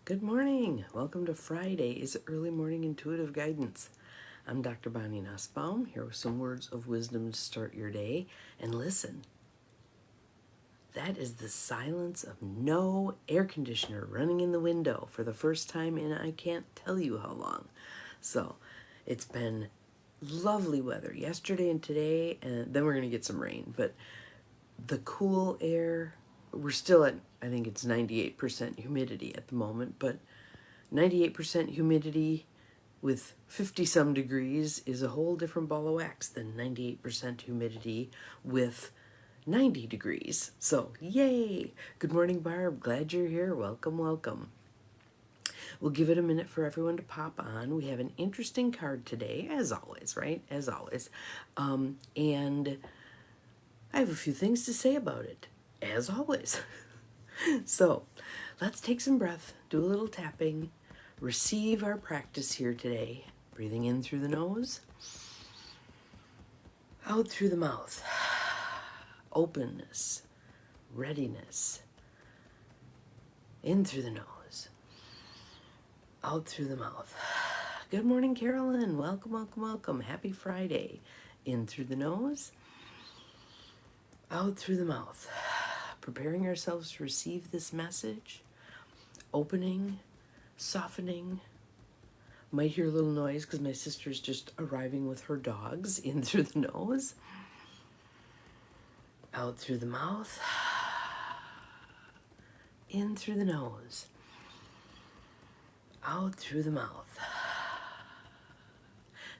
Good morning. Welcome to Friday's Early Morning Intuitive Guidance. I'm Dr. Bonnie Nussbaum, here with some words of wisdom to start your day. And listen, that is the silence of no air conditioner running in the window for the first time in I can't tell you how long. So it's been lovely weather yesterday and today, and then we're going to get some rain. But the cool air, we're still at, I think it's 98% humidity at the moment, but 98% humidity with 50 some degrees is a whole different ball of wax than 98% humidity with 90 degrees. So, yay! Good morning, Barb. Glad you're here. Welcome, welcome. We'll give it a minute for everyone to pop on. We have an interesting card today, as always, right? As always. And I have a few things to say about it, as always. So, let's take some breath, do a little tapping, receive our practice here today. Breathing in through the nose, out through the mouth. Openness, readiness. In through the nose, out through the mouth. Good morning, Carolyn. Welcome, welcome, welcome. Happy Friday. In through the nose, out through the mouth. Preparing ourselves to receive this message. Opening, softening. Might hear a little noise because my sister's just arriving with her dogs. In through the nose, out through the mouth, in through the nose, out through the mouth.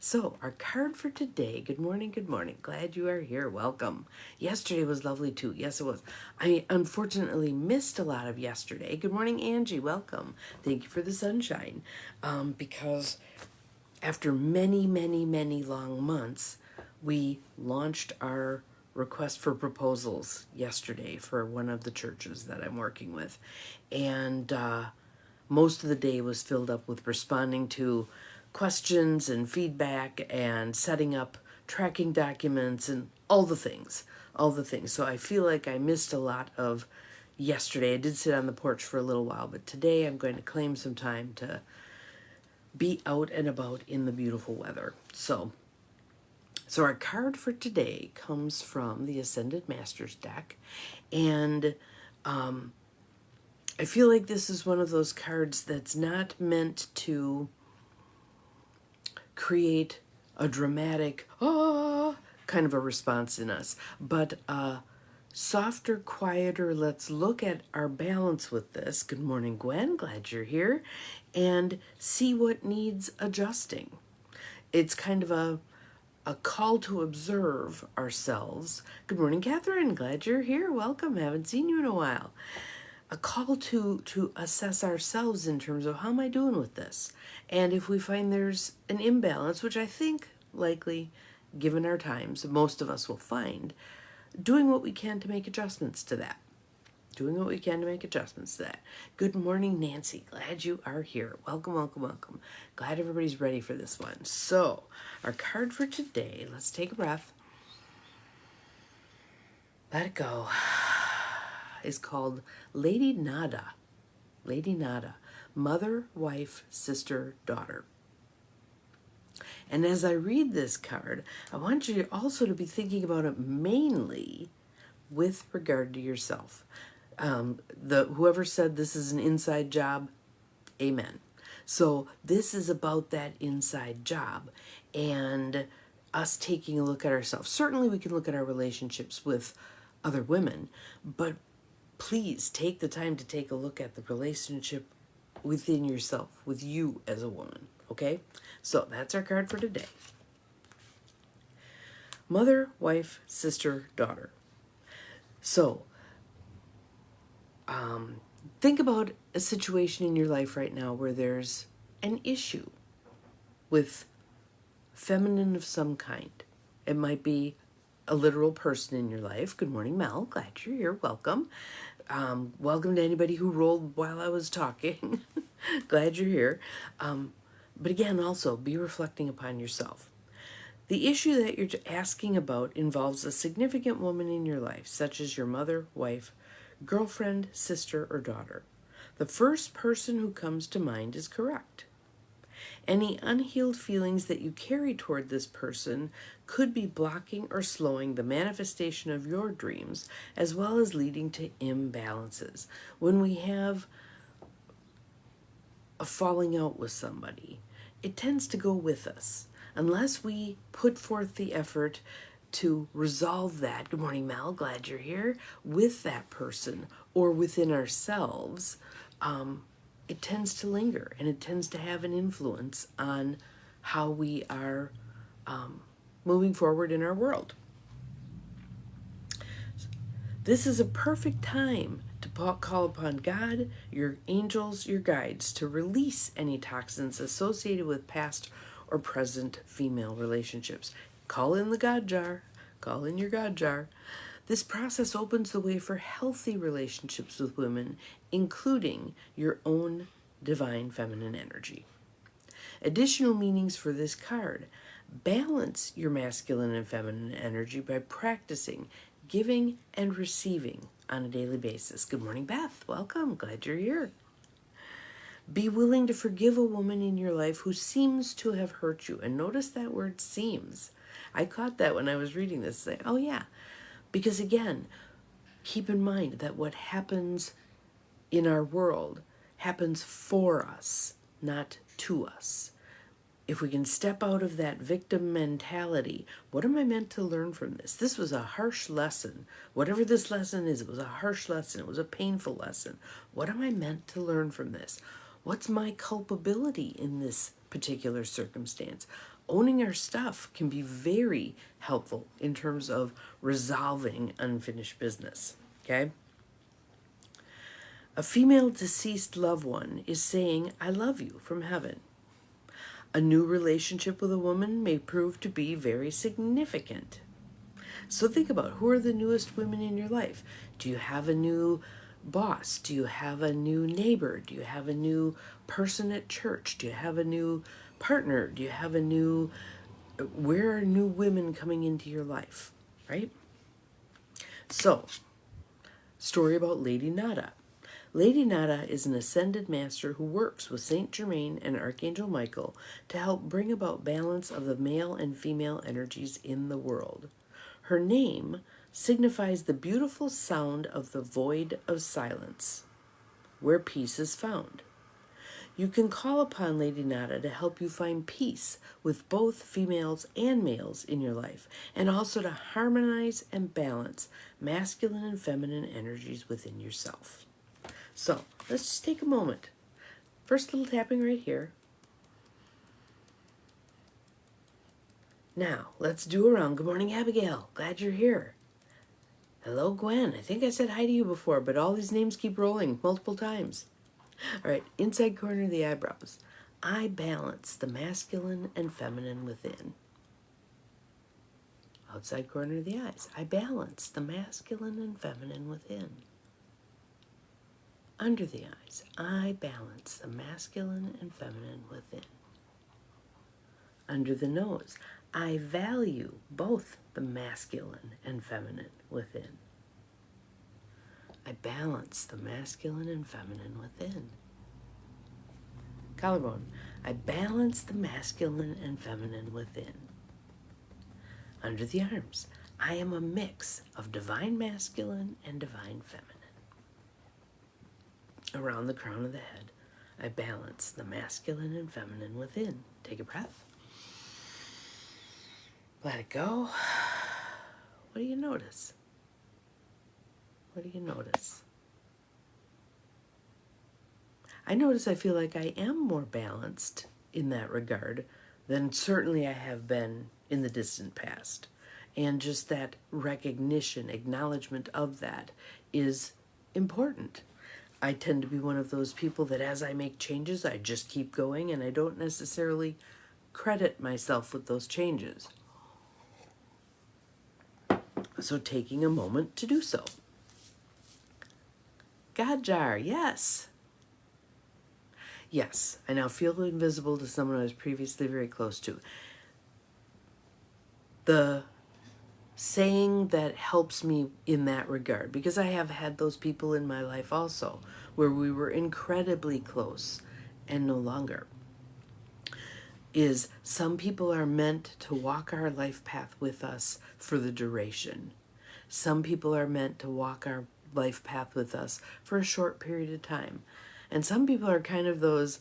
So, our card for today, good morning, glad you are here, welcome. Yesterday was lovely too, yes it was. I unfortunately missed a lot of yesterday. Good morning, Angie, welcome. Thank you for the sunshine. Because after many long months, we launched our request for proposals yesterday for one of the churches that I'm working with. And most of the day was filled up with responding to questions and feedback and setting up tracking documents and all the things. So I feel like I missed a lot of yesterday. I did sit on the porch for a little while, but today I'm going to claim some time to be out and about in the beautiful weather. So our card for today comes from the Ascended Masters deck, and I feel like this is one of those cards that's not meant to create a dramatic, kind of a response in us, but softer, quieter, let's look at our balance with this. Good morning, Gwen, glad you're here, and see what needs adjusting. It's kind of a call to observe ourselves. Good morning, Catherine, glad you're here, welcome, haven't seen you in a while. A call to assess ourselves in terms of how am I doing with this? And if we find there's an imbalance, which I think likely, given our times, most of us will find, doing what we can to make adjustments to that. Good morning, Nancy. Glad you are here. Welcome, welcome, welcome. Glad everybody's ready for this one. So, our card for today, let's take a breath. Let it go. Is called Lady Nada. Lady Nada. Mother, wife, sister, daughter. And as I read this card, I want you also to be thinking about it mainly with regard to yourself. Whoever said this is an inside job, amen. So this is about that inside job and us taking a look at ourselves. Certainly we can look at our relationships with other women, but please take the time to take a look at the relationship within yourself, with you as a woman, okay? So that's our card for today. Mother, wife, sister, daughter. So, think about a situation in your life right now where there's an issue with feminine of some kind. It might be a literal person in your life. Good morning, Mel. Glad you're here. Welcome. Welcome to anybody who rolled while I was talking. Glad you're here. But again, also be reflecting upon yourself. The issue that you're asking about involves a significant woman in your life, such as your mother, wife, girlfriend, sister, or daughter. The first person who comes to mind is correct. Any unhealed feelings that you carry toward this person could be blocking or slowing the manifestation of your dreams, as well as leading to imbalances. When we have a falling out with somebody, it tends to go with us. Unless we put forth the effort to resolve that, good morning, Mel, glad you're here, with that person or within ourselves, it tends to linger and it tends to have an influence on how we are moving forward in our world. This is a perfect time to call upon God, your angels, your guides, to release any toxins associated with past or present female relationships. Call in the God jar. Call in your God jar. This process opens the way for healthy relationships with women, including your own divine feminine energy. Additional meanings for this card: balance your masculine and feminine energy by practicing giving and receiving on a daily basis. Good morning, Beth. Welcome. Glad you're here. Be willing to forgive a woman in your life who seems to have hurt you. And notice that word seems. I caught that when I was reading this. Say, oh yeah. Because again, keep in mind that what happens in our world happens for us, not to us. If we can step out of that victim mentality, what am I meant to learn from this? This was a harsh lesson. Whatever this lesson is, it was a harsh lesson. It was a painful lesson. What am I meant to learn from this? What's my culpability in this particular circumstance? Owning our stuff can be very helpful in terms of resolving unfinished business, okay? A female deceased loved one is saying, I love you from heaven. A new relationship with a woman may prove to be very significant. So think about, who are the newest women in your life? Do you have a new boss? Do you have a new neighbor? Do you have a new person at church? Do you have a new partner? Do you have a new... Where are new women coming into your life, right? So, story about Lady Nada. Lady Nada is an ascended master who works with Saint Germain and Archangel Michael to help bring about balance of the male and female energies in the world. Her name signifies the beautiful sound of the void of silence, where peace is found. You can call upon Lady Nada to help you find peace with both females and males in your life, and also to harmonize and balance masculine and feminine energies within yourself. So let's just take a moment. First little tapping right here. Now let's do a round. Good morning, Abigail. Glad you're here. Hello, Gwen. I think I said hi to you before, but all these names keep rolling multiple times. All right, inside corner of the eyebrows. I balance the masculine and feminine within. Outside corner of the eyes. I balance the masculine and feminine within. Under the eyes, I balance the masculine and feminine within. Under the nose, I value both the masculine and feminine within. I balance the masculine and feminine within. Collarbone, I balance the masculine and feminine within. Under the arms, I am a mix of divine masculine and divine feminine. Around the crown of the head, I balance the masculine and feminine within. Take a breath. Let it go. What do you notice? What do you notice? I notice I feel like I am more balanced in that regard than certainly I have been in the distant past. And just that recognition, acknowledgement of that is important. I tend to be one of those people that as I make changes, I just keep going and I don't necessarily credit myself with those changes. So taking a moment to do so. God jar, yes. Yes, I now feel invisible to someone I was previously very close to. The saying that helps me in that regard, because I have had those people in my life also, where we were incredibly close and no longer. Is some people are meant to walk our life path with us for the duration. Some people are meant to walk our life path with us for a short period of time. And some people are kind of those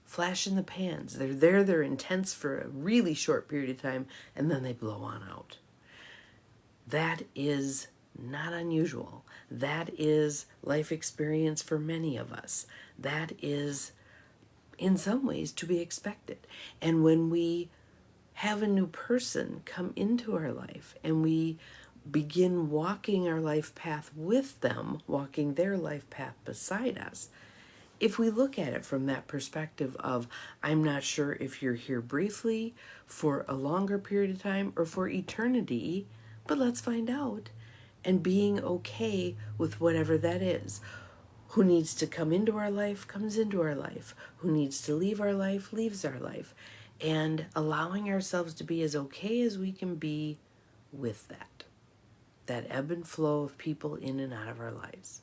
flash in the pans. They're there, they're intense for a really short period of time, and then they blow on out. That is not unusual. That is life experience for many of us. That is, in some ways, to be expected. And when we have a new person come into our life and we begin walking our life path with them, walking their life path beside us, if we look at it from that perspective of, I'm not sure if you're here briefly, for a longer period of time, or for eternity, but let's find out. And being okay with whatever that is. Who needs to come into our life, comes into our life. Who needs to leave our life, leaves our life. And allowing ourselves to be as okay as we can be with that. That ebb and flow of people in and out of our lives.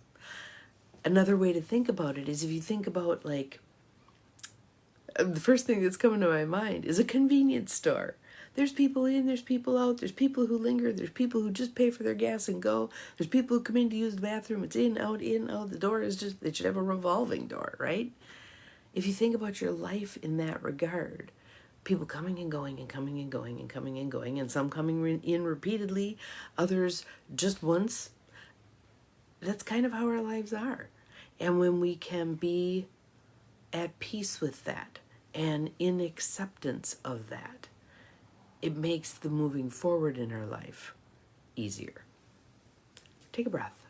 Another way to think about it is if you think about, like, the first thing that's coming to my mind is a convenience store. There's people in, there's people out, there's people who linger, there's people who just pay for their gas and go, there's people who come in to use the bathroom, it's in, out, the door is just, it should have a revolving door, right? If you think about your life in that regard, people coming and going and coming and going and coming and going, and some coming in repeatedly, others just once, that's kind of how our lives are. And when we can be at peace with that and in acceptance of that, it makes the moving forward in our life easier. Take a breath.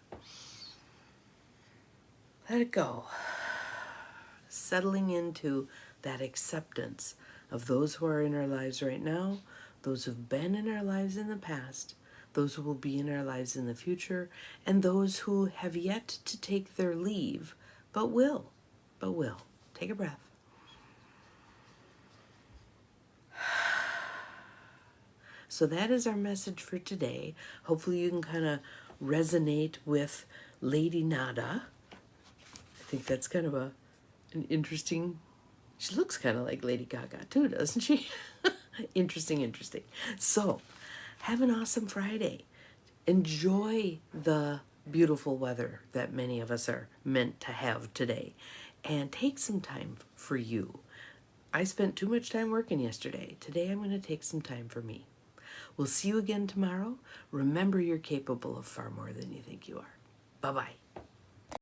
Let it go. Settling into that acceptance of those who are in our lives right now, those who've been in our lives in the past, those who will be in our lives in the future, and those who have yet to take their leave, but will. Take a breath. So that is our message for today. Hopefully you can kind of resonate with Lady Nada. I think that's kind of an interesting, she looks kind of like Lady Gaga too, doesn't she? Interesting. So, have an awesome Friday. Enjoy the beautiful weather that many of us are meant to have today. And take some time for you. I spent too much time working yesterday. Today I'm going to take some time for me. We'll see you again tomorrow. Remember, you're capable of far more than you think you are. Bye-bye.